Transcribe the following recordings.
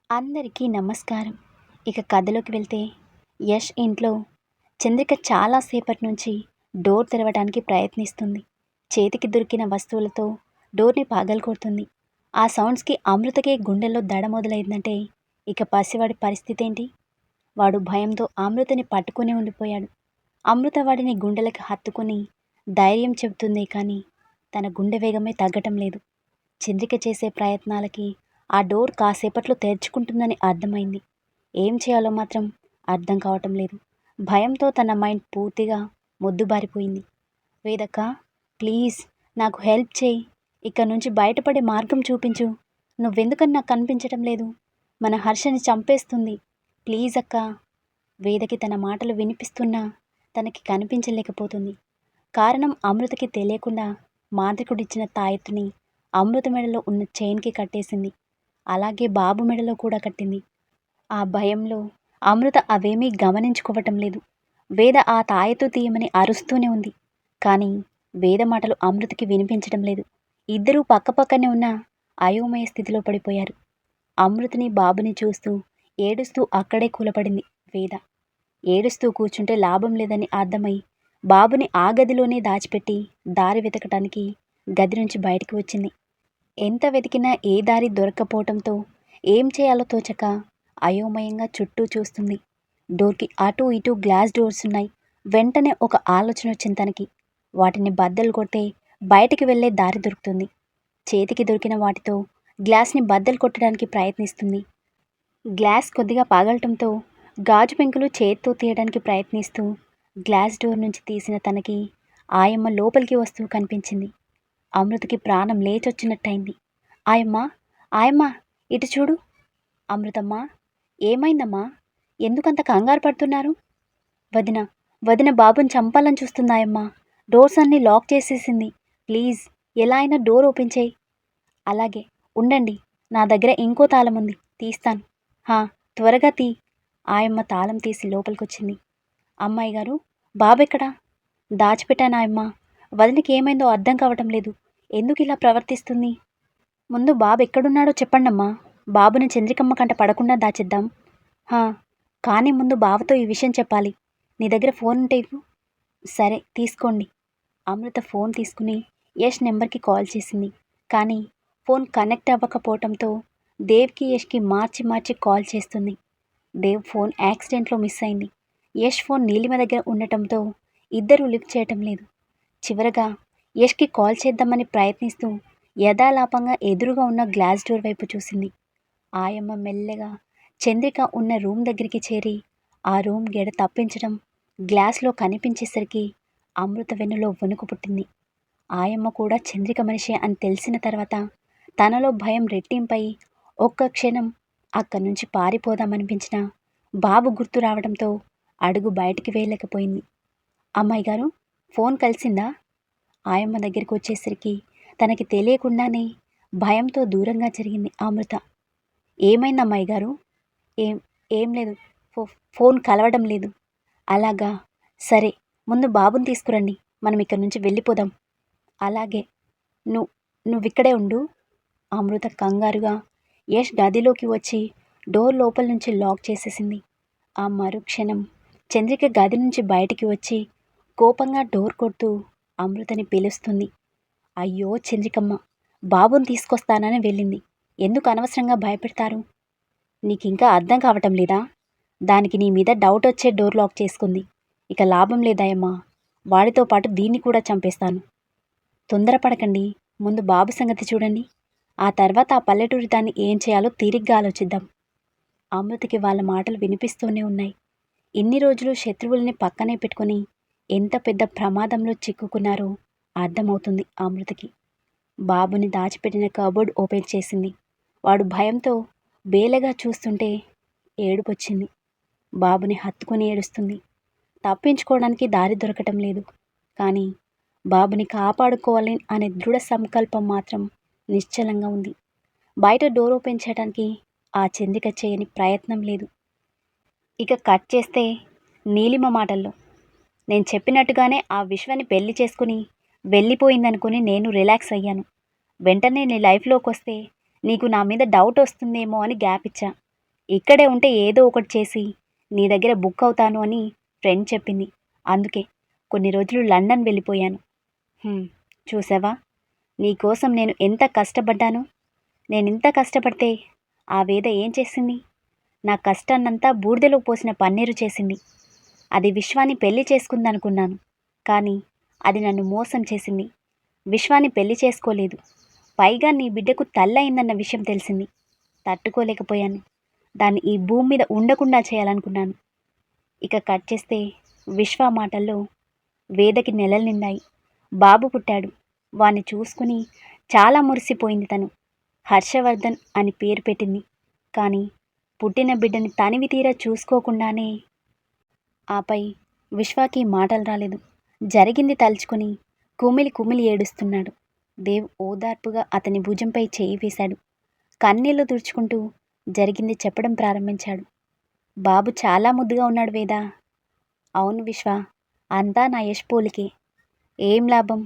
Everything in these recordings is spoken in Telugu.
అందరికీ నమస్కారం. ఇక కథలోకి వెళ్తే యష్ ఇంట్లో చంద్రిక చాలా సేపటి నుంచి డోర్ తెరవడానికి ప్రయత్నిస్తుంది. చేతికి దొరికిన వస్తువులతో డోర్ని పగలగొడుతుంది. ఆ సౌండ్స్కి అమృతకే గుండెల్లో దడ మొదలైందంటే ఇక పసివాడి పరిస్థితి ఏంటి? వాడు భయంతో అమృతని పట్టుకుని ఉండిపోయాడు. అమృత వాడిని గుండెలకి హత్తుకుని ధైర్యం చెబుతుంది, కానీ తన గుండె వేగమే తగ్గటం లేదు. చంద్రిక చేసే ప్రయత్నాలకి ఆ డోర్ కాసేపట్లో తెరుచుకుంటుందని అర్థమైంది. ఏం చేయాలో మాత్రం అర్థం కావటం లేదు. భయంతో తన మైండ్ పూర్తిగా మొద్దుబారిపోయింది. వేదక్క, ప్లీజ్ నాకు హెల్ప్ చేయి. ఇక్కడ నుంచి బయటపడే మార్గం చూపించు. నువ్వెందుకని నాకు కనిపించటం లేదు? మన హర్షని చంపేస్తుంది. ప్లీజ్ అక్క. వేదకి తన మాటలు వినిపిస్తున్నా తనకి కనిపించలేకపోతుంది. కారణం అమృతకి తెలియకుండా మాంత్రికుడిచ్చిన తాయెత్తుని అమృత మెడలో ఉన్న చైన్కి కట్టేసింది. అలాగే బాబు మెడలో కూడా కట్టింది. ఆ భయంలో అమృత అవేమీ గమనించుకోవటం లేదు. వేద ఆ తాయెత్తు తీయమని అరుస్తూనే ఉంది. కానీ వేద మాటలు అమృతకి వినిపించడం లేదు. ఇద్దరూ పక్కపక్కనే ఉన్న అయోమయ స్థితిలో పడిపోయారు. అమృతని బాబుని చూస్తూ ఏడుస్తూ అక్కడే కూలపడింది వేద. ఏడుస్తూ కూర్చుంటే లాభం లేదని అర్థమై బాబుని ఆ గదిలోనే దాచిపెట్టి దారి వెతకటానికి గది నుంచి బయటికి వచ్చింది. ఎంత వెతికినా ఏ దారి దొరక్కపోవటంతో ఏం చేయాలో తోచక అయోమయంగా చుట్టూ చూస్తుంది. డోర్కి అటూ ఇటూ గ్లాస్ డోర్స్ ఉన్నాయి. వెంటనే ఒక ఆలోచన వచ్చింది తనకి. వాటిని బద్దలు కొడితే బయటికి వెళ్ళే దారి దొరుకుతుంది. చేతికి దొరికిన వాటితో గ్లాస్ని బద్దలు కొట్టడానికి ప్రయత్నిస్తుంది. గ్లాస్ కొద్దిగా పగలటంతో గాజు పెంకులు చేత్తో తీయడానికి ప్రయత్నిస్తూ గ్లాస్ డోర్ నుంచి తీసిన తనకి ఆయమ్మ లోపలికి వస్తూ కనిపించింది. అమృతకి ప్రాణం లేచొచ్చినట్టయింది. ఆయమ్మా, ఆయమ్మా, ఇటు చూడు. అమృతమ్మా, ఏమైందమ్మా? ఎందుకంత కంగారు పడుతున్నారు? వదిన, వదిన బాబుని చంపాలని చూస్తుందాయమ్మా. డోర్స్ అన్నీ లాక్ చేసేసింది. ప్లీజ్ ఎలా అయినా డోర్ ఓపెన్ చేయి. అలాగే ఉండండి, నా దగ్గర ఇంకో తాళం ఉంది, తీస్తాను. హా, త్వరగా తీ. ఆయమ్మ తాళం తీసి లోపలికొచ్చింది. అమ్మాయి గారు, బాబెక్కడా? దాచిపెట్టానాయమ్మా. వదినకి ఏమైందో అర్థం కావటం లేదు. ఎందుకు ఇలా ప్రవర్తిస్తుంది? ముందు బాబు ఎక్కడున్నాడో చెప్పండమ్మా. బాబుని చంద్రికమ్మ కంట పడకుండా దాచిద్దాం. హా, కానీ ముందు బావతో ఈ విషయం చెప్పాలి. నీ దగ్గర ఫోన్ ఉంటే ఇవ్వు. సరే, తీసుకోండి. అమృత ఫోన్ తీసుకుని యష్ నెంబర్కి కాల్ చేసింది. కానీ ఫోన్ కనెక్ట్ అవ్వకపోవటంతో దేవ్కి యష్కి మార్చి మార్చి కాల్ చేస్తుంది. దేవ్ ఫోన్ యాక్సిడెంట్లో మిస్ అయింది. యష్ ఫోన్ నీలిమ దగ్గర ఉండటంతో ఇద్దరూ లిఫ్ట్ చేయటం లేదు. చివరగా యష్కి కాల్ చేద్దామని ప్రయత్నిస్తూ యథాలాపంగా ఎదురుగా ఉన్న గ్లాస్ డోర్ వైపు చూసింది. ఆయమ్మ మెల్లగా చంద్రిక ఉన్న రూమ్ దగ్గరికి చేరి ఆ రూమ్ గెడ తప్పించడం గ్లాస్లో కనిపించేసరికి అమృత వెన్నులో వణుకు పుట్టింది. ఆయమ్మ కూడా చంద్రిక మనిషి అని తెలిసిన తర్వాత తనలో భయం రెట్టింపై ఒక్క క్షణం అక్కడి నుంచి పారిపోదామనిపించిన బాబు గుర్తు రావడంతో అడుగు బయటికి వేయలేకపోయింది. అమ్మాయి గారు, ఫోన్ కలిసిందా? ఆయమ్మ దగ్గరికి వచ్చేసరికి తనకి తెలియకుండానే భయంతో దూరంగా జరిగింది అమృత. ఏమైంది అమ్మాయి గారు? ఏం ఏం లేదు, ఫోన్ కలవడం లేదు. అలాగా, సరే, ముందు బాబుని తీసుకురండి, మనం ఇక్కడి నుంచి వెళ్ళిపోదాం. అలాగే, నువ్విక్కడే ఉండు. అమృత కంగారుగా యష్ గదిలోకి వచ్చి డోర్ లోపల నుంచి లాక్ చేసేసింది. ఆ మరుక్షణం చంద్రిక గది నుంచి బయటికి వచ్చి కోపంగా డోర్ కొడుతూ అమృతని పిలుస్తుంది. అయ్యో చంద్రికమ్మ, బాబుని తీసుకొస్తానని వెళ్ళింది. ఎందుకు అనవసరంగా భయపెడతారు? నీకింకా అర్థం కావటం లేదా? దానికి నీ మీద డౌట్ వచ్చే డోర్ లాక్ చేసుకుంది. ఇక లాభం లేదాయమ్మా. వాడితో పాటు దీన్ని కూడా చంపేస్తాను. తొందరపడకండి, ముందు బాబు సంగతి చూడండి. ఆ తర్వాత ఆ పల్లెటూరి దాన్ని ఏం చేయాలో తీరిగ్గా ఆలోచిద్దాం. అమృతకి వాళ్ళ మాటలు వినిపిస్తూనే ఉన్నాయి. ఇన్ని రోజులు శత్రువుల్ని పక్కనే పెట్టుకుని ఎంత పెద్ద ప్రమాదంలో చిక్కుకున్నారో అర్థమవుతుంది అమృతకి. బాబుని దాచిపెట్టిన కబోర్డ్ ఓపెన్ చేసింది. వాడు భయంతో బేలగా చూస్తుంటే ఏడుపొచ్చింది. బాబుని హత్తుకుని ఏడుస్తుంది. తప్పించుకోవడానికి దారి దొరకటం లేదు. కానీ బాబుని కాపాడుకోవాలి అనే దృఢ సంకల్పం మాత్రం నిశ్చలంగా ఉంది. బయట డోర్ ఓపెన్ చేయడానికి ఆ చంద్రిక చేయని ప్రయత్నం లేదు. ఇక కట్ చేస్తే నీలిమ మాటల్లో, నేను చెప్పినట్టుగానే ఆ విశ్వాన్ని పెళ్లి చేసుకుని వెళ్ళిపోయిందనుకుని నేను రిలాక్స్ అయ్యాను. వెంటనే నీ లైఫ్లోకి వస్తే నీకు నా మీద డౌట్ వస్తుందేమో అని గ్యాప్ ఇచ్చా. ఇక్కడే ఉంటే ఏదో ఒకటి చేసి నీ దగ్గర బుక్ అవుతాను అని ఫ్రెండ్ చెప్పింది. అందుకే కొన్ని రోజులు లండన్ వెళ్ళిపోయాను. హ్మ్, చూసావా, నీకోసం నేను ఎంత కష్టపడ్డానో. నేనింత కష్టపడితే ఆ వేద ఏం చేసింది? నా కష్టాన్నంతా బూడిదలో పోసిన పన్నీరు చేసింది. అది విశ్వాన్ని పెళ్లి చేసుకుందనుకున్నాను, కానీ అది నన్ను మోసం చేసింది. విశ్వాన్ని పెళ్లి చేసుకోలేదు, పైగా నీ బిడ్డకు తల్లి అయిందన్న విషయం తెలిసింది. తట్టుకోలేకపోయాను. దాన్ని ఈ భూమి మీద ఉండకుండా చేయాలనుకున్నాను. ఇక కట్ చేస్తే విశ్వ మాటల్లో వేదకి నెలలు నిండాయి. బాబు పుట్టాడు. వాణ్ణి చూసుకుని చాలా మురిసిపోయింది తను. హర్షవర్ధన్ అని పేరు పెట్టింది. కానీ పుట్టిన బిడ్డని తనివి తీరా చూసుకోకుండానే. ఆపై విశ్వాకి మాటలు రాలేదు. జరిగింది తలుచుకొని కుమిలి కుమిలి ఏడుస్తున్నాడు. దేవ్ ఓదార్పుగా అతని భుజంపై చేయి వేశాడు. కన్నీళ్లు తుడుచుకుంటూ జరిగింది చెప్పడం ప్రారంభించాడు. బాబు చాలా ముద్దుగా ఉన్నాడు వేదా. అవును విశ్వ, అంతా నా యష్ పోలికే. ఏం లాభం,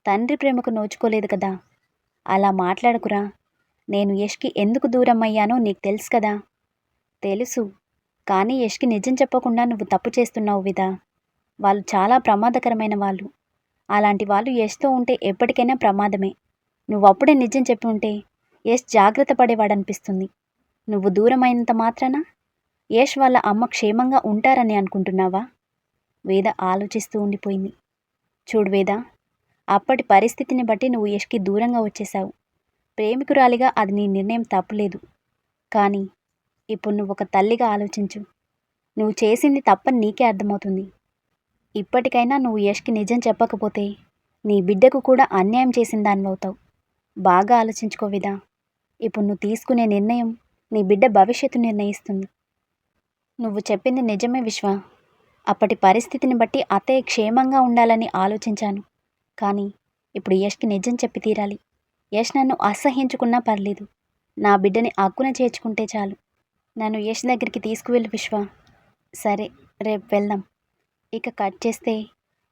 తండ్రి ప్రేమకు నోచుకోలేదు కదా. అలా మాట్లాడకురా. నేను యష్కి ఎందుకు దూరం అయ్యానో నీకు తెలుసు కదా. తెలుసు, కానీ యష్కి నిజం చెప్పకుండా నువ్వు తప్పు చేస్తున్నావు విదా. వాళ్ళు చాలా ప్రమాదకరమైన వాళ్ళు. అలాంటి వాళ్ళు యష్తో ఉంటే ఎప్పటికైనా ప్రమాదమే. నువ్వు అప్పుడే నిజం చెప్పి ఉంటే యష్ జాగ్రత్త పడేవాడనిపిస్తుంది. నువ్వు దూరమైనంత మాత్రాన యష్ వాళ్ళ అమ్మ క్షేమంగా ఉంటారని అనుకుంటున్నావా? వేద ఆలోచిస్తూ ఉండిపోయింది. చూడు వేద, అప్పటి పరిస్థితిని బట్టి నువ్వు యష్కి దూరంగా వచ్చేశావు. ప్రేమికురాలిగా అది నీ నిర్ణయం తప్పులేదు. కానీ ఇప్పుడు నువ్వు ఒక తల్లిగా ఆలోచించు. నువ్వు చేసింది తప్పని నీకే అర్థమవుతుంది. ఇప్పటికైనా నువ్వు యష్కి నిజం చెప్పకపోతే నీ బిడ్డకు కూడా అన్యాయం చేసిన దానివవుతావు. బాగా ఆలోచించుకో విదా. ఇప్పుడు నువ్వు తీసుకునే నిర్ణయం నీ బిడ్డ భవిష్యత్తు నిర్ణయిస్తుంది. నువ్వు చెప్పింది నిజమే విశ్వ. అప్పటి పరిస్థితిని బట్టి అత్తయ్య క్షేమంగా ఉండాలని ఆలోచించాను. కానీ ఇప్పుడు యష్కి నిజం చెప్పి తీరాలి. యష్ నన్ను అసహ్యించుకున్నా పర్లేదు. నా బిడ్డని అక్కున చేర్చుకుంటే చాలు. నన్ను యష్ దగ్గరికి తీసుకువెళ్ళు విశ్వ. సరే, రేపు వెళ్దాం. ఇక కట్ చేస్తే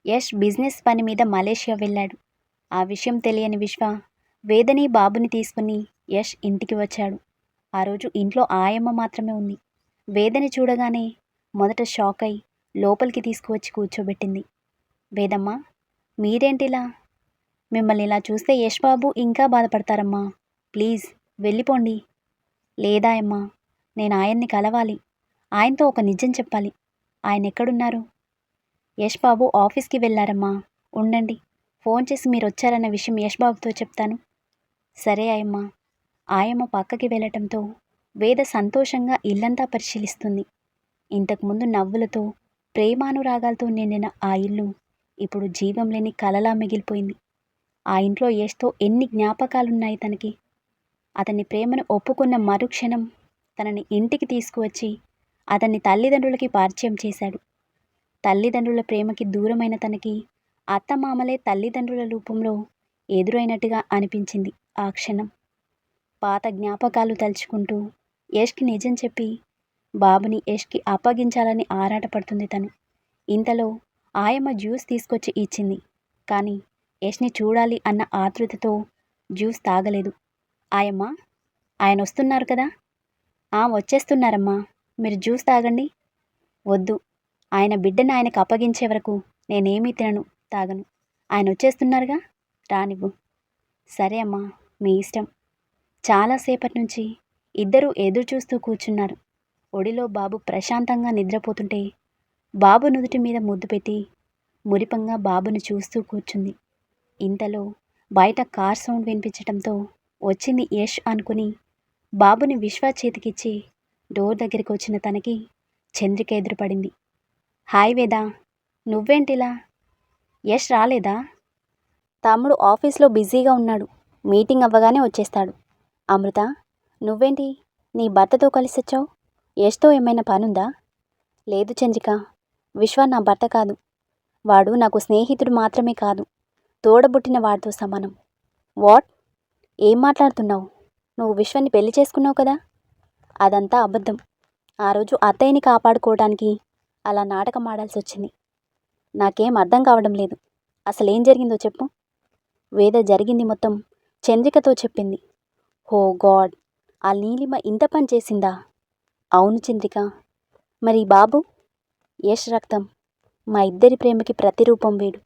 యష్ బిజినెస్ పని మీద మలేషియా వెళ్ళాడు. ఆ విషయం తెలియని విశ్వ వేదని బాబుని తీసుకుని యష్ ఇంటికి వచ్చాడు. ఆ రోజు ఇంట్లో ఆయమ్మ మాత్రమే ఉంది. వేదని చూడగానే మొదట షాక్ అయి లోపలికి తీసుకువచ్చి కూర్చోబెట్టింది. వేదమ్మ, మీరేంటిలా? మిమ్మల్ని ఇలా చూస్తే యష్ బాబు ఇంకా బాధపడతారమ్మా. ప్లీజ్ వెళ్ళిపోండి. లేదా అమ్మా, నేను ఆయన్ని కలవాలి. ఆయనతో ఒక నిజం చెప్పాలి. ఆయన ఎక్కడున్నారు? యష్ బాబు ఆఫీస్కి వెళ్ళారమ్మా. ఉండండి, ఫోన్ చేసి మీరు వచ్చారన్న విషయం యష్ బాబుతో చెప్తాను. సరే ఆయమ్మ. ఆయమ్మ పక్కకి వెళ్ళటంతో వేద సంతోషంగా ఇల్లంతా పరిశీలిస్తుంది. ఇంతకుముందు నవ్వులతో ప్రేమానురాగాలతో నిండిన ఆ ఇల్లు ఇప్పుడు జీవం లేని కలలా మిగిలిపోయింది. ఆ ఇంట్లో యష్తో ఎన్ని జ్ఞాపకాలున్నాయి తనకి. అతని ప్రేమను ఒప్పుకున్న మరుక్షణం తనని ఇంటికి తీసుకువచ్చి అతన్ని తల్లిదండ్రులకి పరిచయం చేశాడు. తల్లిదండ్రుల ప్రేమకి దూరమైన తనకి అత్తమామలే తల్లిదండ్రుల రూపంలో ఎదురైనట్టుగా అనిపించింది ఆ క్షణం. పాత జ్ఞాపకాలు తలుచుకుంటూ యష్కి నిజం చెప్పి బాబుని యష్కి అప్పగించాలని ఆరాటపడుతుంది తను. ఇంతలో ఆయమ్మ జ్యూస్ తీసుకొచ్చి ఇచ్చింది. కానీ యష్ని చూడాలి అన్న ఆతృతతో జ్యూస్ తాగలేదు. ఆయమ్మ, ఆయన వస్తున్నారు కదా? వచ్చేస్తున్నారమ్మా, మీరు జ్యూస్ తాగండి. వద్దు, ఆయన బిడ్డను ఆయనకు అప్పగించే వరకు నేనేమీ తినను, తాగను. ఆయన వచ్చేస్తున్నారుగా, రానివ్వు. సరే అమ్మా, మీ ఇష్టం. చాలాసేపటి నుంచి ఇద్దరూ ఎదురు చూస్తూ కూర్చున్నారు. ఒడిలో బాబు ప్రశాంతంగా నిద్రపోతుంటే బాబు నుదుటి మీద ముద్దు పెట్టి మురిపంగా బాబును చూస్తూ కూర్చుంది. ఇంతలో బయట కార్ సౌండ్ వినిపించటంతో వచ్చింది యష్ అనుకుని బాబుని విశ్వ చేతికిచ్చి డోర్ దగ్గరికి వచ్చిన తనకి చంద్రిక ఎదురుపడింది. హాయ్ వేదా, నువ్వేంటిలా? యష్ రాలేదా? తమ్ముడు ఆఫీస్లో బిజీగా ఉన్నాడు, మీటింగ్ అవ్వగానే వచ్చేస్తాడు. అమృత, నువ్వేంటి నీ భర్తతో కలిసి వచ్చావు? యష్తో ఏమైనా పనుందా? లేదు చంద్రిక, విశ్వ నా భర్త కాదు. వాడు నాకు స్నేహితుడు మాత్రమే కాదు, తోడబుట్టిన వాడితో సమానం. వాట్? ఏం మాట్లాడుతున్నావు? నువ్వు విశ్వాన్ని పెళ్లి చేసుకున్నావు కదా? అదంతా అబద్ధం. ఆ రోజు అత్తయ్యని కాపాడుకోవడానికి అలా నాటకం ఆడాల్సి వచ్చింది. నాకేం అర్థం కావడం లేదు. అసలేం జరిగిందో చెప్పు. వేద జరిగింది మొత్తం చంద్రికతో చెప్పింది. ఓ గాడ్, ఆ నీలిమ ఇంత పని చేసిందా? అవును చంద్రిక. మరి ఈ బాబు? యష్ రక్తం. మా ఇద్దరి ప్రేమకి ప్రతిరూపం వీడు.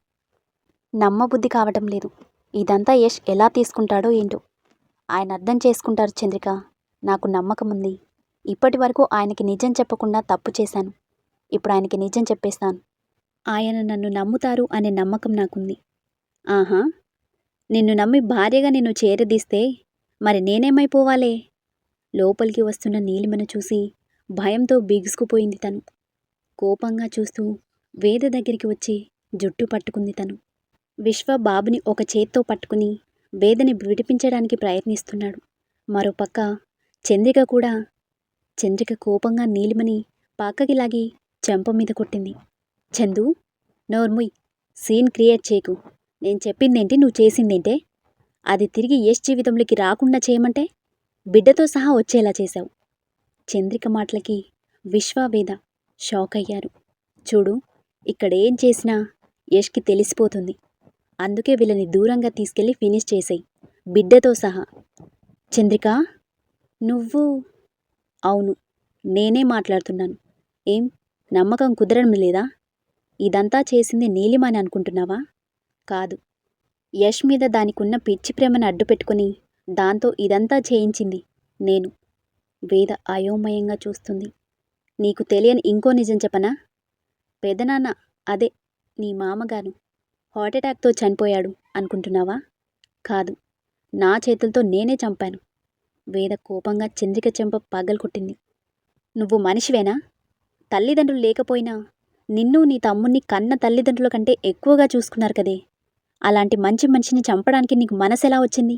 నమ్మబుద్ధి కావటం లేదు. ఇదంతా యష్ ఎలా తీసుకుంటాడో ఏంటో. ఆయన అర్థం చేసుకుంటారు చంద్రిక. నాకు నమ్మకం ఉంది. ఇప్పటి వరకు ఆయనకి నిజం చెప్పకుండా తప్పు చేశాను. ఇప్పుడు ఆయనకి నిజం చెప్పేస్తాను. ఆయన నన్ను నమ్ముతారు అనే నమ్మకం నాకుంది. ఆహా, నిన్ను నమ్మి భార్యగా నిన్ను చేరదీస్తే మరి నేనేమైపోవాలే? లోపలికి వస్తున్న నీలిమను చూసి భయంతో బిగుసుకుపోయింది తను. కోపంగా చూస్తూ వేద దగ్గరికి వచ్చి జుట్టు పట్టుకుంది తను. విశ్వ బాబుని ఒక చేత్తో పట్టుకుని వేదని విడిపించడానికి ప్రయత్నిస్తున్నాడు. మరోపక్క చంద్రిక కోపంగా నీలిమని పక్కకి లాగి చెంప మీద కొట్టింది. చందు, నోర్ముయ్, సీన్ క్రియేట్ చేయకు. నేను చెప్పిందేంటి, నువ్వు చేసిందేంటే? అది తిరిగి యష్ జీవితంలోకి రాకుండా చేయమంటే బిడ్డతో సహా వచ్చేలా చేశావు. చంద్రిక మాటలకి విశ్వ వేద షాక్ అయ్యారు. చూడు, ఇక్కడేం చేసినా యష్కి తెలిసిపోతుంది. అందుకే వీళ్ళని దూరంగా తీసుకెళ్ళి ఫినిష్ చేసేయి, బిడ్డతో సహా. చంద్రిక, నువ్వు? అవును, నేనే మాట్లాడుతున్నాను. ఏం నమ్మకం కుదరడం లేదా? ఇదంతా చేసింది నీలిమ అని అనుకుంటున్నావా? కాదు, యష్ మీద దానికున్న పిచ్చి ప్రేమను అడ్డుపెట్టుకుని దాంతో ఇదంతా చేయించింది నేను. వేద అయోమయంగా చూస్తుంది. నీకు తెలియని ఇంకో నిజం చెప్పనా? పెదనాన్న, అదే నీ మామగారు, హార్ట్అటాక్తో చనిపోయాడు అనుకుంటున్నావా? కాదు, నా చేతులతో నేనే చంపాను. వేద కోపంగా చంద్రిక చెంప పగలగొట్టింది. నువ్వు మనిషివేనా? తల్లిదండ్రులు లేకపోయినా నిన్ను నీ తమ్ముణ్ణి కన్న తల్లిదండ్రుల కంటే ఎక్కువగా చూసుకున్నారు కదే. అలాంటి మంచి మనిషిని చంపడానికి నీకు మనసెలా వచ్చింది?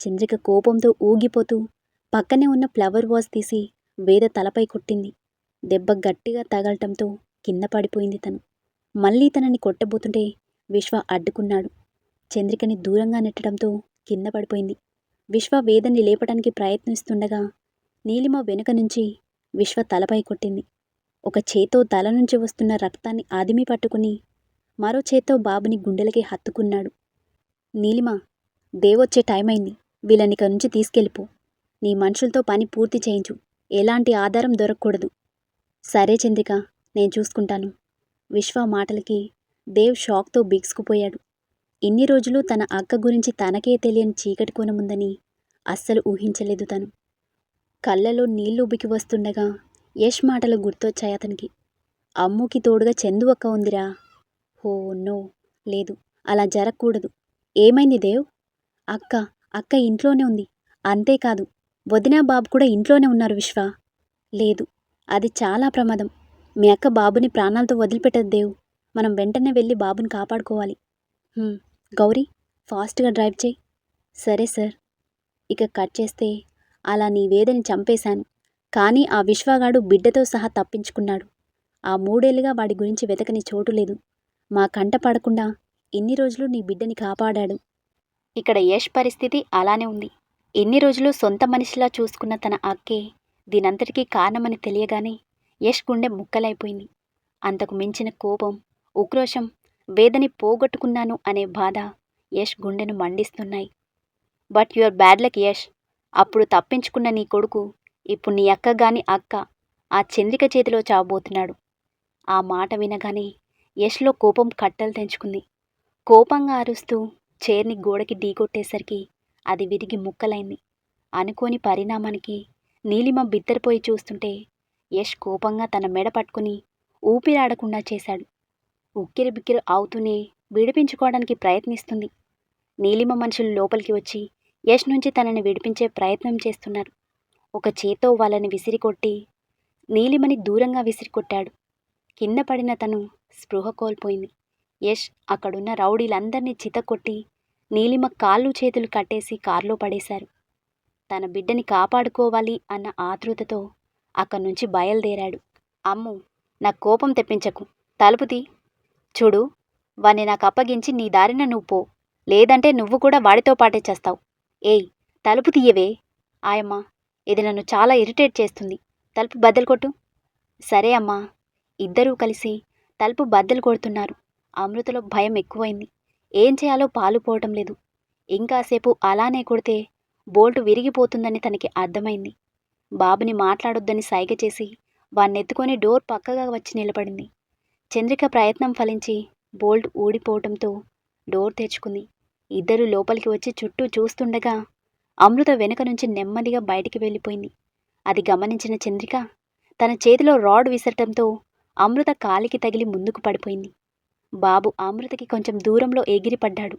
చంద్రిక కోపంతో ఊగిపోతూ పక్కనే ఉన్న ఫ్లవర్ వాజ్ తీసి వేద తలపై కొట్టింది. దెబ్బ గట్టిగా తగలటంతో కింద పడిపోయింది తను. మళ్ళీ తనని కొట్టబోతుంటే విశ్వ అడ్డుకున్నాడు. చంద్రికని దూరంగా నెట్టడంతో కింద పడిపోయింది. విశ్వ వేదని లేపడానికి ప్రయత్నిస్తుండగా నీలిమ వెనుక నుంచి విశ్వ తలపై కొట్టింది. ఒక చేత్తో తల నుంచి వస్తున్న రక్తాన్ని ఆదిమి పట్టుకుని మరో చేత్తో బాబుని గుండెలకి హత్తుకున్నాడు. నీలిమ, దేవొచ్చే టైం అయింది. వీళ్ళనిక నుంచి తీసుకెళ్ళిపో. నీ మనుషులతో పని పూర్తి చేయించు. ఎలాంటి ఆధారం దొరకకూడదు. సరే చంద్రిక, నేను చూసుకుంటాను. విశ్వ మాటలకి దేవ్ షాక్తో బిగుసుకుపోయాడు. ఇన్ని రోజులు తన అక్క గురించి తనకే తెలియని చీకటి కోణముందని అస్సలు ఊహించలేదు తను. కళ్ళలో నీళ్లు ఉబికి వస్తుండగా యష్ మాటలు గుర్తొచ్చాయి అతనికి. అమ్ముకి తోడుగా చందు అక్క ఉందిరా. హో నో, లేదు, అలా జరగకూడదు. ఏమైంది దేవ్? అక్క ఇంట్లోనే ఉంది. అంతేకాదు, వదినా బాబు కూడా ఇంట్లోనే ఉన్నారు విశ్వ. లేదు, అది చాలా ప్రమాదం. మీ అక్క బాబుని ప్రాణాలతో వదిలిపెట్టదు దేవ్. మనం వెంటనే వెళ్ళి బాబుని కాపాడుకోవాలి. గౌరీ, ఫాస్ట్గా డ్రైవ్ చేయి. సరే సార్. ఇక కట్ చేస్తే, అలా నీ వేదని చంపేశాను, కానీ ఆ విశ్వగాడు బిడ్డతో సహా తప్పించుకున్నాడు. ఆ 3 ఏళ్లుగా వాడి గురించి వెతకని చోటు లేదు. మా కంట పడకుండా ఇన్ని రోజులు నీ బిడ్డని కాపాడాడు. ఇక్కడ యష్ పరిస్థితి అలానే ఉంది. ఇన్ని రోజులు సొంత మనిషిలా చూసుకున్న తన అక్కే దీనంతటికీ కారణమని తెలియగానే యష్ గుండె ముక్కలైపోయింది. అంతకు మించిన కోపం, ఉక్రోషం, వేదని పోగొట్టుకున్నాను అనే బాధ యష్ గుండెను మండిస్తున్నాయి. But your bad luck Yash. అప్పుడు తప్పించుకున్న నీ కొడుకు ఇప్పుడు నీ అక్క ఆ చంద్రిక చేతిలో చావబోతున్నాడు. ఆ మాట వినగానే యష్లో కోపం కట్టలు తెంచుకుంది. కోపంగా అరుస్తూ చైర్ని గోడకి ఢీకొట్టేసరికి అది విరిగి ముక్కలైంది. అనుకోని పరిణామానికి నీలిమ బిత్తరపోయి చూస్తుంటే యష్ కోపంగా తన మెడ పట్టుకుని ఊపిరాడకుండా చేశాడు. ఉక్కిరి బిక్కిరి అవుతూనే విడిపించుకోవడానికి ప్రయత్నిస్తుంది. నీలిమ మనుషులు లోపలికి వచ్చి యష్ నుంచి తనని విడిపించే ప్రయత్నం చేస్తున్నారు. ఒక చేత్తో వాళ్ళని విసిరికొట్టి నీలిమని దూరంగా విసిరికొట్టాడు. కింద పడిన తను స్పృహ కోల్పోయింది. యష్ అక్కడున్న రౌడీలందరినీ చితకొట్టి నీలిమ కాళ్ళు చేతులు కట్టేసి కారులో పడేశారు. తన బిడ్డని కాపాడుకోవాలి అన్న ఆతృతతో అక్కడి నుంచి బయలుదేరాడు. అమ్ము, నాకు కోపం తెప్పించకు. తలుపుతీ. చూడు, వాణ్ణి నాకు అప్పగించి నీ దారిన నువ్వు పో, లేదంటే నువ్వు కూడా వాడితో పాటే చేస్తావు. ఏయ్, తలుపు తీయవే. ఆయమ్మా, ఇది నన్ను చాలా ఇరిటేట్ చేస్తుంది. తలుపు బద్దలు కొట్టు. సరే అమ్మా. ఇద్దరూ కలిసి తలుపు బద్దలు కొడుతున్నారు. అమృతలో భయం ఎక్కువైంది. ఏం చేయాలో పాలుపోవటం లేదు. ఇంకాసేపు అలానే కొడితే బోల్టు విరిగిపోతుందని తనకి అర్థమైంది. బాబుని మాట్లాడొద్దని సైగ చేసి వాణ్ణెత్తుకొని డోర్ పక్కగా వచ్చి నిలబడింది. చంద్రిక ప్రయత్నం ఫలించి బోల్ట్ ఊడిపోవటంతో డోర్ తెరుచుకుంది. ఇద్దరూ లోపలికి వచ్చి చుట్టూ చూస్తుండగా అమృత వెనుక నుంచి నెమ్మదిగా బయటికి వెళ్ళిపోయింది. అది గమనించిన చంద్రిక తన చేతిలో రాడ్ విసరటంతో అమృత కాలికి తగిలి ముందుకు పడిపోయింది. బాబు అమృతకి కొంచెం దూరంలో ఎగిరిపడ్డాడు.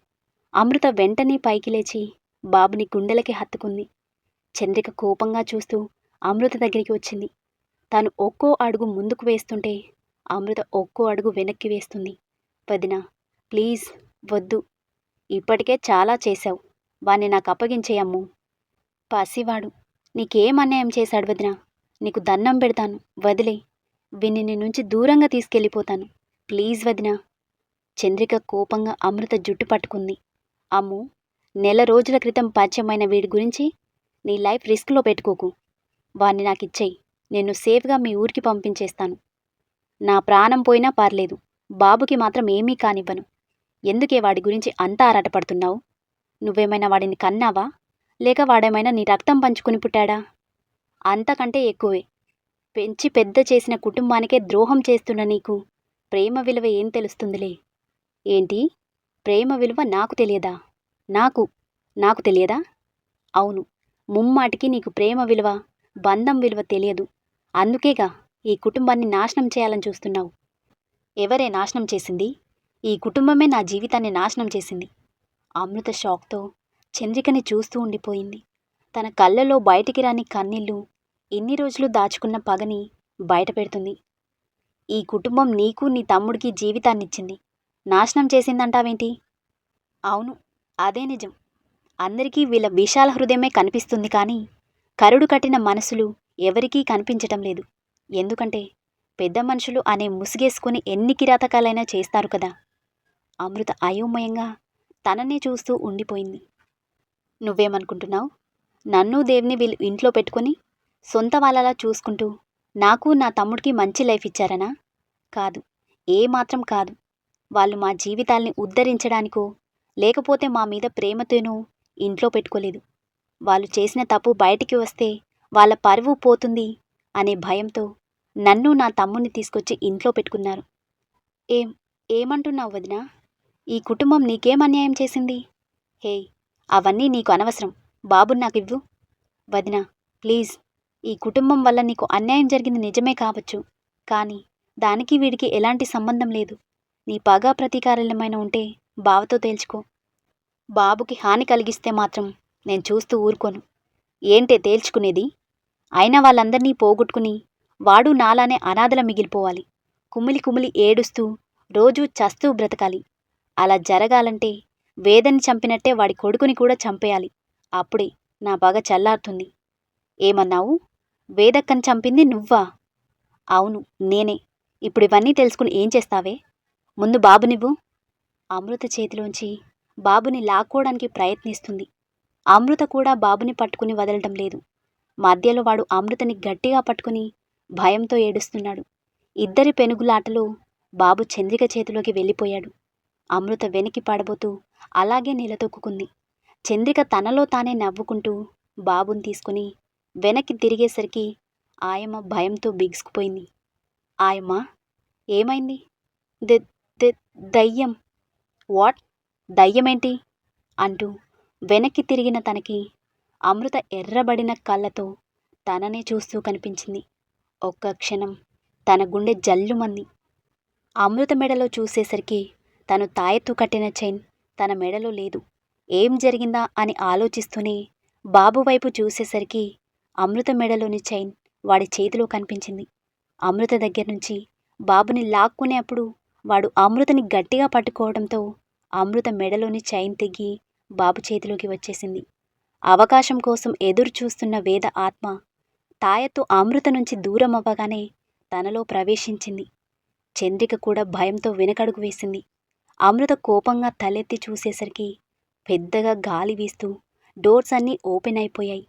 అమృత వెంటనే పైకి లేచి బాబుని గుండెలకి హత్తుకుంది. చంద్రిక కోపంగా చూస్తూ అమృత దగ్గరికి వచ్చింది. తాను ఒక్కో అడుగు ముందుకు వేస్తుంటే అమృత ఒక్కో అడుగు వెనక్కి వేస్తుంది. వదినా, ప్లీజ్ వద్దు. ఇప్పటికే చాలా చేశావు. వాణ్ణి నాకు అప్పగించేయమ్ము. పసివాడు, నీకేం అన్యాయం చేశాడు వదినా? నీకు దండం పెడతాను, వదిలే. విన్ని నీ నుంచి దూరంగా తీసుకెళ్ళిపోతాను. ప్లీజ్ వదినా. చంద్రిక కోపంగా అమృత జుట్టు పట్టుకుంది. అమ్ము, నెల రోజుల క్రితం పరిచయమైన వీడి గురించి నీ లైఫ్ రిస్క్లో పెట్టుకోకు. వాణ్ణి నాకిచ్చేయి. నేను సేఫ్గా మీ ఊరికి పంపించేస్తాను. నా ప్రాణం పోయినా పర్లేదు, బాబుకి మాత్రం ఏమీ కానివ్వను. ఎందుకే వాడి గురించి అంతా ఆరాటపడుతున్నావు? నువ్వేమైనా వాడిని కన్నావా, లేక వాడేమైనా నీ రక్తం పంచుకుని పుట్టాడా? అంతకంటే ఎక్కువే. పెంచి పెద్ద చేసిన కుటుంబానికే ద్రోహం చేస్తున్న నీకు ప్రేమ విలువ ఏం తెలుస్తుందిలే. ఏంటి, ప్రేమ విలువ నాకు తెలియదా? నాకు తెలియదా? అవును, ముమ్మాటికి నీకు ప్రేమ విలువ, బంధం విలువ తెలియదు. అందుకేగా ఈ కుటుంబాన్ని నాశనం చేయాలని చూస్తున్నావు. ఎవరే నాశనం చేసింది? ఈ కుటుంబమే నా జీవితాన్ని నాశనం చేసింది. అమృత షాక్తో చంద్రికని చూస్తూ ఉండిపోయింది. తన కళ్ళలో బయటికి రాని కన్నీళ్ళు ఇన్ని రోజులు దాచుకున్న పగని బయట పెడుతుంది. ఈ కుటుంబం నీకు నీ తమ్ముడికి జీవితాన్నిచ్చింది, నాశనం చేసిందంటావేంటి? అవును, అదే నిజం. అందరికీ వీళ్ళ విశాల హృదయమే కనిపిస్తుంది, కానీ కరుడు కట్టిన మనసులు ఎవరికీ కనిపించటం లేదు. ఎందుకంటే పెద్ద మనుషులు అనే ముసుగేసుకుని ఎన్ని కిరాతకాలైనా చేస్తారు కదా. అమృత అయోమయంగా తననే చూస్తూ ఉండిపోయింది. నువ్వేమనుకుంటున్నావు? నన్ను దేవ్ని వీళ్ళు ఇంట్లో పెట్టుకొని సొంత వాళ్ళలా చూసుకుంటూ నాకు నా తమ్ముడికి మంచి లైఫ్ ఇచ్చారనా? కాదు, ఏమాత్రం కాదు. వాళ్ళు మా జీవితాల్ని ఉద్ధరించడానికో లేకపోతే మా మీద ప్రేమతోనో ఇంట్లో పెట్టుకోలేదు. వాళ్ళు చేసిన తప్పు బయటికి వస్తే వాళ్ళ పరువు పోతుంది అనే భయంతో నన్ను నా తమ్ముడిని తీసుకొచ్చి ఇంట్లో పెట్టుకున్నారు. ఏమంటున్నావు వదినా? ఈ కుటుంబం నీకేం అన్యాయం చేసింది? హే, అవన్నీ నీకు అనవసరం. బాబుని నాకివ్వు. వదినా, ప్లీజ్. ఈ కుటుంబం వల్ల నీకు అన్యాయం జరిగింది నిజమే కావచ్చు, కానీ దానికి వీడికి ఎలాంటి సంబంధం లేదు. నీ పగా ప్రతీకారాలేమైనా ఉంటే బావతో తేల్చుకో. బాబుకి హాని కలిగిస్తే మాత్రం నేను చూస్తూ ఊరుకోను. ఏంటే తేల్చుకునేది? అయినా వాళ్ళందరినీ పోగొట్టుకుని వాడు నాలానే అనాథల మిగిలిపోవాలి. కుమిలి కుమిలి ఏడుస్తూ రోజూ చస్తూ బ్రతకాలి. అలా జరగాలంటే వేదని చంపినట్టే వాడి కొడుకుని కూడా చంపేయాలి. అప్పుడే నా పగ చల్లారుతుంది. ఏమన్నావు? వేదక్కని చంపింది నువ్వా? అవును, నేనే. ఇప్పుడు ఇవన్నీ తెలుసుకుని ఏం చేస్తావే? ముందు బాబునివ్వు. అమృత చేతిలోంచి బాబుని లాక్కోవడానికి ప్రయత్నిస్తుంది. అమృత కూడా బాబుని పట్టుకుని వదలటం లేదు. మధ్యలో వాడు అమృతని గట్టిగా పట్టుకుని భయంతో ఏడుస్తున్నాడు. ఇద్దరి పెనుగులాటలో బాబు చంద్రిక చేతిలోకి వెళ్ళిపోయాడు. అమృత వెనక్కి పడబోతూ అలాగే నిలదొక్కుంది. చంద్రిక తనలో తానే నవ్వుకుంటూ బాబుని తీసుకుని వెనక్కి తిరిగేసరికి ఆయమ్మ భయంతో బిగుసుకుపోయింది. ఆయమ్మ, ఏమైంది? దయ్యం. వాట్? దయ్యమేంటి? అంటూ వెనక్కి తిరిగిన తనకి అమృత ఎర్రబడిన కళ్ళతో తననే చూస్తూ కనిపించింది. ఒక్క క్షణం తన గుండె జల్లుమంది. అమృత మెడలో చూసేసరికి తను తాయెత్తు కట్టిన చైన్ తన మెడలో లేదు. ఏం జరిగిందా అని ఆలోచిస్తూనే బాబు వైపు చూసేసరికి అమృత మెడలోని చైన్ వాడి చేతిలో కనిపించింది. అమృత దగ్గర నుంచి బాబుని లాక్కునేప్పుడు వాడు అమృతని గట్టిగా పట్టుకోవడంతో అమృత మెడలోని చైన్ తెగి బాబు చేతిలోకి వచ్చేసింది. అవకాశం కోసం ఎదురు చూస్తున్న వేద ఆత్మ తాయెత్తు అమృత నుంచి దూరం అవ్వగానే తనలో ప్రవేశించింది. చంద్రిక కూడా భయంతో వెనకడుగు వేసింది. అమృత కోపంగా తలెత్తి చూసేసరికి పెద్దగా గాలి వీస్తూ డోర్స్ అన్నీ ఓపెన్ అయిపోయాయి.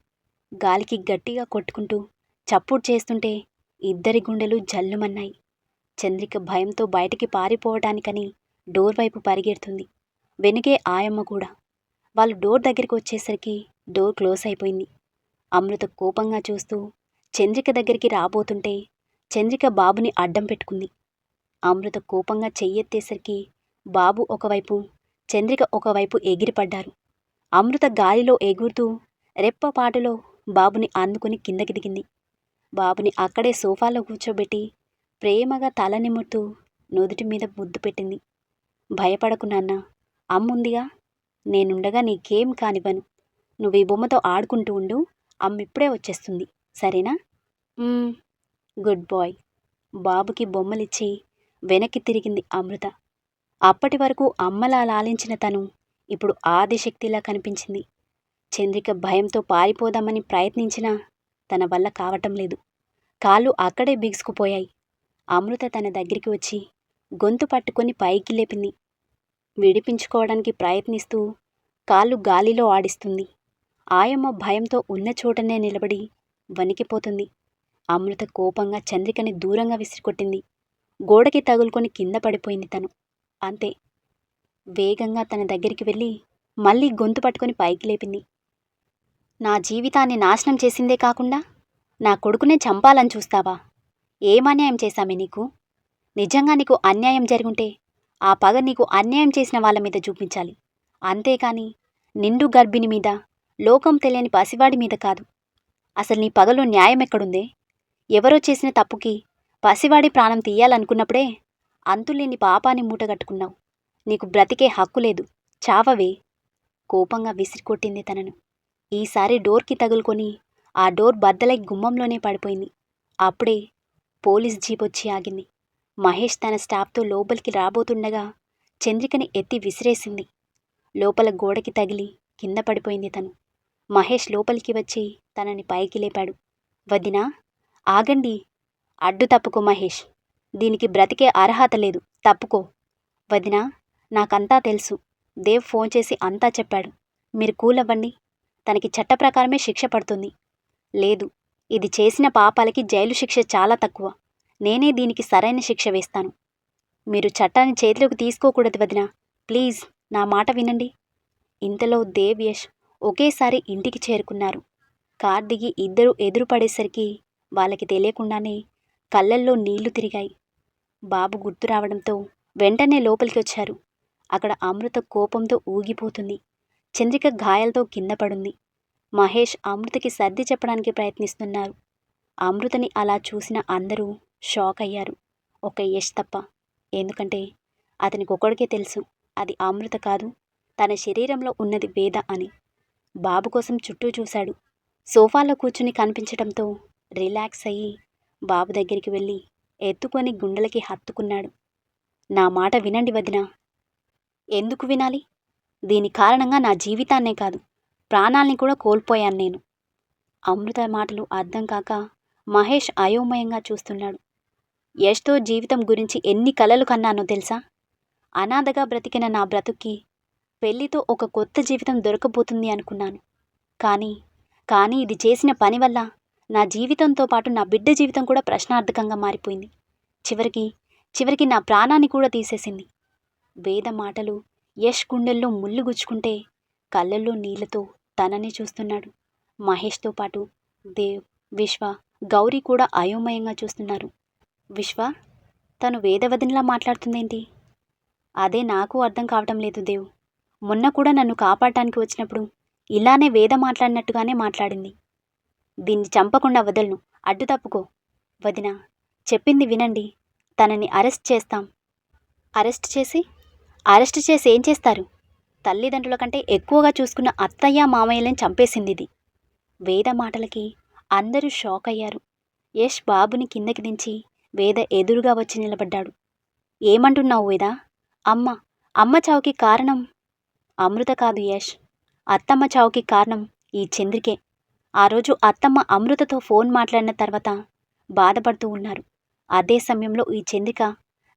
గాలికి గట్టిగా కొట్టుకుంటూ చప్పుడు చేస్తుంటే ఇద్దరి గుండెలు జల్లుమన్నాయి. చంద్రిక భయంతో బయటికి పారిపోవడానికని డోర్ వైపు పరిగెడుతుంది. వెనుకే ఆయమ్మ కూడా. వాళ్ళు డోర్ దగ్గరికి వచ్చేసరికి డోర్ క్లోజ్ అయిపోయింది. అమృత కోపంగా చూస్తూ చంద్రిక దగ్గరికి రాబోతుంటే చంద్రిక బాబుని అడ్డం పెట్టుకుంది. అమృత కోపంగా చెయ్యెత్తేసరికి బాబు ఒకవైపు, చంద్రిక ఒకవైపు ఎగిరిపడ్డారు. అమృత గాలిలో ఎగురుతూ రెప్పపాటులో బాబుని అందుకుని కిందకి దిగింది. బాబుని అక్కడే సోఫాలో కూర్చోబెట్టి ప్రేమగా తల నిమురుతూ నుదుటి మీద ముద్దు పెట్టింది. భయపడకు నాన్న, అమ్ముందిగా, నేనుండగా నీకేం కానివ్వను. నువ్వు ఈ బొమ్మతో ఆడుకుంటూ ఉండు, అమ్మిప్పుడే వచ్చేస్తుంది, సరేనా? Good boy. బాబుకి బొమ్మలిచ్చి వెనక్కి తిరిగింది అమృత. అప్పటి వరకు అమ్మలా లాలించిన తను ఇప్పుడు ఆదిశక్తిలా కనిపించింది. చంద్రిక భయంతో పారిపోదామని ప్రయత్నించినా తన వల్ల కావటం లేదు. కాళ్ళు అక్కడే బిగుసుకుపోయాయి. అమృత తన దగ్గరికి వచ్చి గొంతు పట్టుకొని పైకి లేపింది. విడిపించుకోవడానికి ప్రయత్నిస్తూ కాళ్ళు గాలిలో ఆడిస్తుంది. ఆయమ్మ భయంతో ఉన్న చోటనే నిలబడి వణికిపోతుంది. అమృత కోపంగా చంద్రికని దూరంగా విసిరికొట్టింది. గోడకి తగులుకొని కింద పడిపోయింది తను. అంతే. వేగంగా తన దగ్గరికి వెళ్ళి మళ్ళీ గొంతు పట్టుకొని పైకి లేపింది. నా జీవితాన్ని నాశనం చేసిందే కాకుండా నా కొడుకునే చంపాలని చూస్తావా? ఏం అన్యాయం చేశామే నీకు? నిజంగా నీకు అన్యాయం జరుగుంటే ఆ పగ నీకు అన్యాయం చేసిన వాళ్ళ మీద చూపించాలి. అంతేకాని నిండు గర్భిణి మీద, లోకం తెలియని పసివాడి మీద కాదు. అసలు నీ పగలో న్యాయం ఎక్కడుందే? ఎవరో చేసిన తప్పుకి పసివాడి ప్రాణం తీయాలనుకున్నప్పుడే అంతులేని పాపాన్ని మూటగట్టుకున్నావు. నీకు బ్రతికే హక్కు లేదు, చావవే. కోపంగా విసిరికొట్టింది తనను. ఈసారి డోర్కి తగులుకొని ఆ డోర్ బద్దలై గుమ్మంలోనే పడిపోయింది. అప్పుడే పోలీస్ జీప్ వచ్చి ఆగింది. మహేష్ తన స్టాఫ్తో లోపలికి రాబోతుండగా చంద్రికని ఎత్తి విసిరేసింది. లోపల గోడకి తగిలి కింద పడిపోయింది తను. మహేష్ లోపలికి వచ్చి తనని పైకి లేపాడు. వదినా, ఆగండి. అడ్డు తప్పుకో మహేష్, దీనికి బ్రతికే అర్హత లేదు, తప్పుకో. వదినా, నాకంతా తెలుసు. దేవ్ ఫోన్ చేసి అంతా చెప్పాడు. మీరు కూలవ్వండి, తనకి చట్ట ప్రకారమే శిక్ష పడుతుంది. లేదు, ఇది చేసిన పాపాలకి జైలు శిక్ష చాలా తక్కువ. నేనే దీనికి సరైన శిక్ష వేస్తాను. మీరు చట్టాన్ని చేతిలోకి తీసుకోకూడదు వదినా, ప్లీజ్ నా మాట వినండి. ఇంతలో దేవ్, యష్ ఒకేసారి ఇంటికి చేరుకున్నారు. కార్ దిగి ఇద్దరూ ఎదురుపడేసరికి వాళ్ళకి తెలియకుండానే కళ్ళల్లో నీళ్లు తిరిగాయి. బాబు గుర్తు రావడంతో వెంటనే లోపలికి వచ్చారు. అక్కడ అమృత కోపంతో ఊగిపోతుంది. చంద్రిక గాయాలతో కింద పడుంది. మహేష్ అమృతకి సర్ది చెప్పడానికి ప్రయత్నిస్తున్నారు. అమృతని అలా చూసిన అందరూ షాక్ అయ్యారు, ఒక యష్ తప్ప. ఎందుకంటే అతనికి ఒక్కడికే తెలుసు అది అమృత కాదు, తన శరీరంలో ఉన్నది వేద అని. బాబు కోసం చుట్టూ చూశాడు. సోఫాలో కూర్చుని కనిపించడంతో రిలాక్స్ అయ్యి బాబు దగ్గరికి వెళ్ళి ఎత్తుకొని గుండెలకి హత్తుకున్నాడు. నా మాట వినండి వదినా. ఎందుకు వినాలి? దీని కారణంగా నా జీవితాన్నే కాదు, ప్రాణాల్ని కూడా కోల్పోయాను నేను. అమృత మాటలు అర్థం కాక మహేష్ అయోమయంగా చూస్తున్నాడు. యష్తో జీవితం గురించి ఎన్ని కలలు కన్నానో తెలుసా? అనాథగా బ్రతికిన నా బ్రతుక్కి పెళ్లితో ఒక కొత్త జీవితం దొరకబోతుంది అనుకున్నాను. కానీ ఇది చేసిన పని వల్ల నా జీవితంతో పాటు నా బిడ్డ జీవితం కూడా ప్రశ్నార్థకంగా మారిపోయింది. చివరికి నా ప్రాణాన్ని కూడా తీసేసింది. వేద మాటలు యష్ గుండెల్లో ముళ్ళు గుచ్చుకుంటే కళ్ళల్లో నీళ్లతో తనని చూస్తున్నాడు. మహేష్తో పాటు దేవ్, విశ్వ, గౌరీ కూడా అయోమయంగా చూస్తున్నారు. విశ్వ, తను వేదవదినిలా మాట్లాడుతుందేంటి? అదే నాకు అర్థం కావటం లేదు దేవ్. మొన్న కూడా నన్ను కాపాడటానికి వచ్చినప్పుడు ఇలానే వేద మాట్లాడినట్టుగానే మాట్లాడింది. దీన్ని చంపకుండా వదలను, అడ్డు తప్పుకో. వదినా, చెప్పింది వినండి. తనని అరెస్ట్ చేస్తాం. అరెస్ట్ చేసి ఏం చేస్తారు? తల్లిదండ్రుల కంటే ఎక్కువగా చూసుకున్న అత్తయ్య మామయ్యలను చంపేసింది ఇది. వేద మాటలకి అందరూ షాక్ అయ్యారు. యష్ బాబుని కిందకి దించి వేద ఎదురుగా వచ్చి నిలబడ్డాడు. ఏమంటున్నావు వేద? అమ్మ చావుకి కారణం అమృత కాదు యష్, అత్తమ్మ చావుకి కారణం ఈ చంద్రికే. ఆ రోజు అత్తమ్మ అమృతతో ఫోన్ మాట్లాడిన తర్వాత బాధపడుతూ ఉన్నారు. అదే సమయంలో ఈ చంద్రిక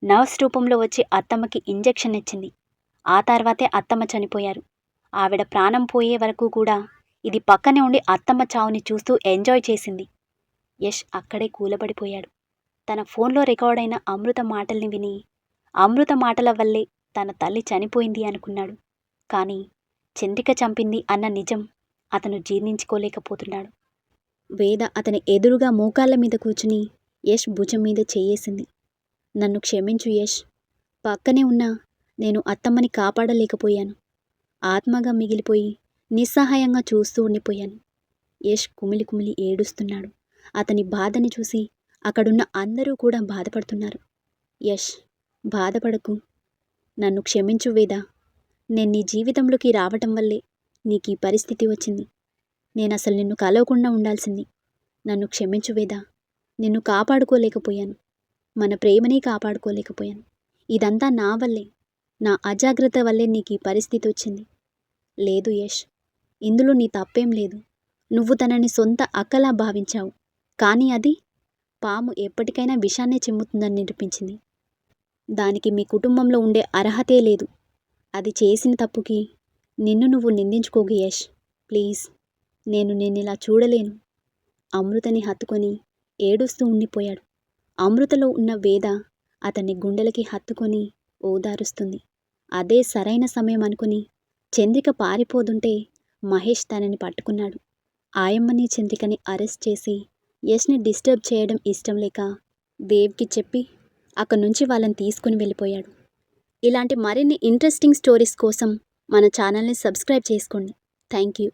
నర్స్ రూపంలో వచ్చి అత్తమ్మకి ఇంజెక్షన్ ఇచ్చింది. ఆ తర్వాతే అత్తమ్మ చనిపోయారు. ఆవిడ ప్రాణం పోయే వరకు కూడా ఇది పక్కనే ఉండి అత్తమ్మ చావుని చూస్తూ ఎంజాయ్ చేసింది. యష్ అక్కడే కూలబడిపోయాడు. తన ఫోన్లో రికార్డ్ అయిన అమృత మాటల్ని విని అమృత మాటల వల్లే తన తల్లి చనిపోయింది అనుకున్నాడు. కానీ చంద్రిక చంపింది అన్న నిజం అతను జీర్ణించుకోలేకపోతున్నాడు. వేద అతని ఎదురుగా మోకాళ్ళ మీద కూర్చుని యష్ భుజం మీద చెయ్యేసింది. నన్ను క్షమించు యష్. పక్కనే ఉన్నా నేను అత్తమ్మని కాపాడలేకపోయాను. ఆత్మగా మిగిలిపోయి నిస్సహాయంగా చూస్తూ ఉండిపోయాను. యష్ కుమిలి కుమిలి ఏడుస్తున్నాడు. అతని బాధని చూసి అక్కడున్న అందరూ కూడా బాధపడుతున్నారు. యష్, బాధపడకు. నన్ను క్షమించు వేద. నేను నీ జీవితంలోకి రావటం వల్లే నీకీ పరిస్థితి వచ్చింది. నేనసలు నిన్ను కలవకుండా ఉండాల్సింది. నన్ను క్షమించు వేద. నిన్ను కాపాడుకోలేకపోయాను. మన ప్రేమని కాపాడుకోలేకపోయాను. ఇదంతా నా వల్లే, నా అజాగ్రత్త వల్లే నీకీ పరిస్థితి వచ్చింది. లేదు యష్, ఇందులో నీ తప్పేం లేదు. నువ్వు తనని సొంత అక్కలా భావించావు. కానీ అది పాము ఎప్పటికైనా విషాన్నే చిమ్ముతుందని నిరూపించింది. దానికి మీ కుటుంబంలో ఉండే అర్హతే లేదు. అది చేసిన తప్పుకి నిన్ను నువ్వు నిందించుకోకు యష్. ప్లీజ్, నేను నిన్నిలా చూడలేను. అమృతని హత్తుకొని ఏడుస్తూ ఉండిపోయాడు. అమృతలో ఉన్న వేద అతన్ని గుండెలకి హత్తుకొని ఓదారుస్తుంది. అదే సరైన సమయం అనుకుని చంద్రిక పారిపోతుంటే మహేష్ తనని పట్టుకున్నాడు. ఆయమ్మని చంద్రికని అరెస్ట్ చేసి యష్ని డిస్టర్బ్ చేయడం ఇష్టం లేక దేవ్కి చెప్పి అక్కడి నుంచి వాళ్ళని తీసుకుని వెళ్ళిపోయాడు. ఇలాంటి మరిన్ని ఇంట్రెస్టింగ్ స్టోరీస్ కోసం మన ఛానల్ని సబ్స్క్రైబ్ చేసుకోండి. Thank you.